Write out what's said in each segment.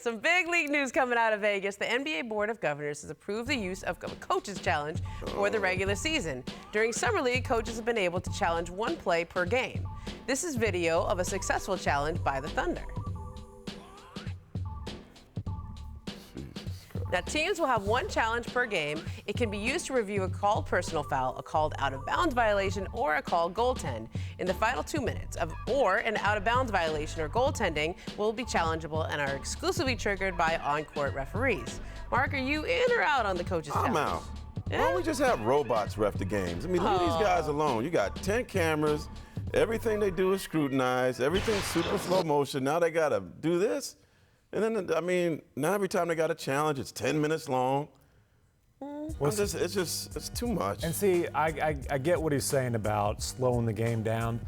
Some big league news coming out of Vegas. The NBA Board of Governors has approved the use of a coach's challenge for the regular season. During Summer League, coaches have been able to challenge one play per game. This is video of a successful challenge by the Thunder. Now, teams will have one challenge per game. It can be used to review a called personal foul, a called out-of-bounds violation, or a called goaltend in the final 2 minutes. Or an out-of-bounds violation or goaltending will be challengeable and are exclusively triggered by on-court referees. Mark, are you in or out on the coach's challenge? I'm out. Yeah? Why don't we just have robots ref the games? I mean, leave these guys alone. You got 10 cameras. Everything they do is scrutinized. Everything's super slow motion. Now they got to do this? And then, I mean, now every time they got a challenge, it's 10 minutes long. It's too much. And see, I get what he's saying about slowing the game down.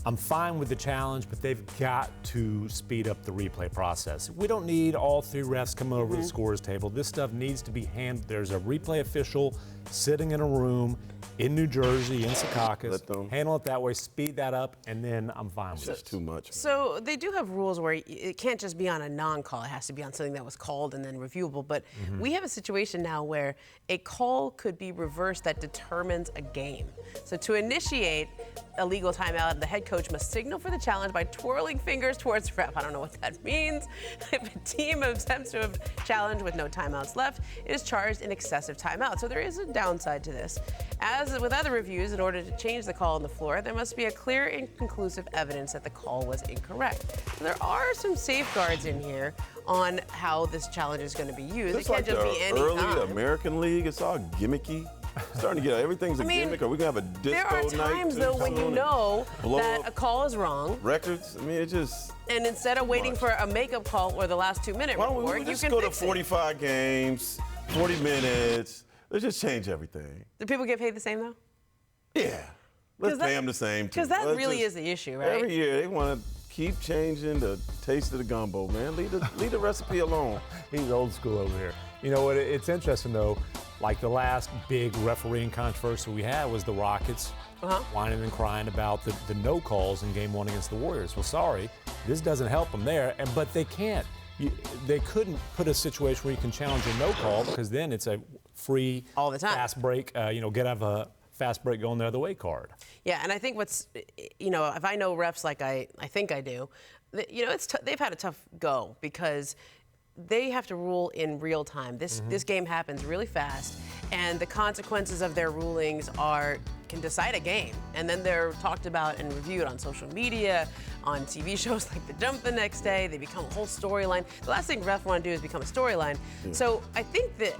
I'm fine with the challenge, but they've got to speed up the replay process. We don't need all three refs coming over the scorer's table. This stuff needs to be handled. There's a replay official sitting in a room in New Jersey, in Secaucus. Handle it that way, speed that up, and then I'm fine with it. It's too much. So they do have rules where it can't just be on a non-call. It has to be on something that was called and then reviewable. But we have a situation now where a call could be reversed that determines a game. So to initiate a legal timeout, the head coach must signal for the challenge by twirling fingers towards the ref. I don't know what that means. If a team attempts to challenge with no timeouts left, it is charged in excessive timeout. So there is a downside to this. As with other reviews, in order to change the call on the floor, there must be a clear and conclusive evidence that the call was incorrect. So there are some safeguards in here on how this challenge is going to be used. It's it can't like just be any early time. American League. It's all gimmicky. Starting to get everything's a gimmick. Or we gonna have a disco there are night times though when you know that a call is wrong. Records. I mean, it just. And instead of waiting for a makeup call or the last 2 minute report, we you just can go fix to 45 games, 40 minutes. Let's just change everything. Do people get paid the same though? Yeah. Let's pay them the same too. Because that really is the issue, right? Every year they want to keep changing the taste of the gumbo, man. Leave the recipe alone. He's old school over here. You know what? It's interesting though. Like the last big refereeing controversy we had was the Rockets whining and crying about the no calls in Game 1 against the Warriors. Well, sorry, this doesn't help them there, but they can't. They couldn't put a situation where you can challenge a no call because then it's a free all the time fast break. Get out of a fast break going the other way card. Yeah, and I think if I know refs like I think I do, they've had a tough go because they have to rule in real time. This game happens really fast, and the consequences of their rulings can decide a game. And then they're talked about and reviewed on social media, on TV shows like The Jump the next day. They become a whole storyline. The last thing refs want to do is become a storyline. So I think the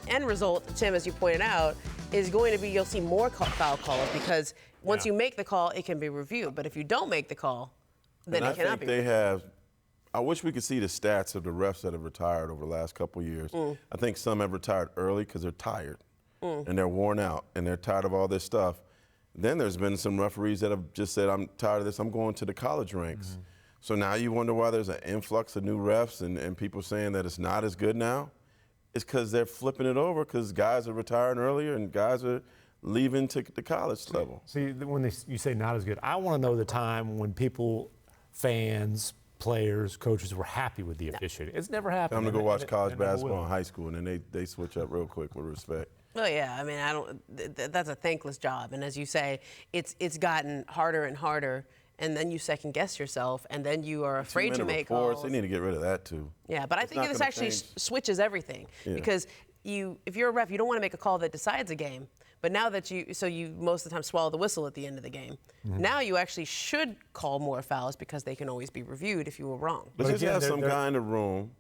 end result, Tim, as you pointed out, is going to be you'll see more foul calls because once you make the call, it can be reviewed. But if you don't make the call, then it cannot be reviewed. I wish we could see the stats of the refs that have retired over the last couple of years. I think some have retired early because they're tired and they're worn out and they're tired of all this stuff. Then there's been some referees that have just said, I'm tired of this, I'm going to the college ranks. So now you wonder why there's an influx of new refs and people saying that it's not as good now. It's because they're flipping it over because guys are retiring earlier and guys are leaving to the college level. See, when you say not as good, I want to know the time when people, fans, players, coaches were happy with the officiating. It's never happened. I'm going to go watch college basketball in high school, and then they switch up real quick with respect. Well, yeah, I mean, that's a thankless job. And as you say, it's gotten harder and harder, and then you second guess yourself, and then you are afraid to make calls. They need to get rid of that too. Yeah, but I think this actually switches everything because if you're a ref, you don't want to make a call that decides a game. But now that you most of the time swallow the whistle at the end of the game. Now you actually should call more fouls because they can always be reviewed if you were wrong. But just have some guy in the room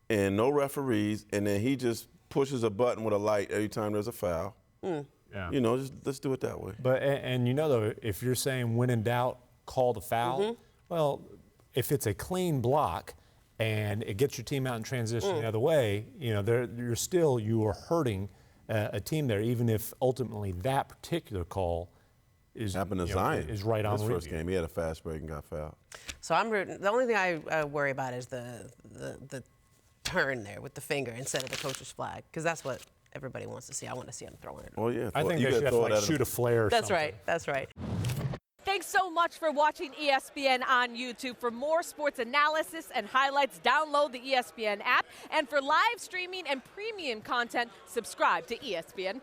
and no referees, and then he just pushes a button with a light every time there's a foul. Yeah. Just let's do it that way. But and though, if you're saying when in doubt, call the foul. Well, if it's a clean block and it gets your team out in transition the other way, you are hurting a team there, even if ultimately that particular call is happened to Zion. Is right on his first game. He had a fast break and got fouled. So I'm rooting. The only thing I worry about is the turn there with the finger instead of the coach's flag, because that's what everybody wants to see. I want to see him throwing it. Oh yeah. I think they should have to shoot a flare or something. That's right. Thanks so much. much for watching ESPN on YouTube. For more sports analysis and highlights, download the ESPN app. And for live streaming and premium content, subscribe to ESPN+.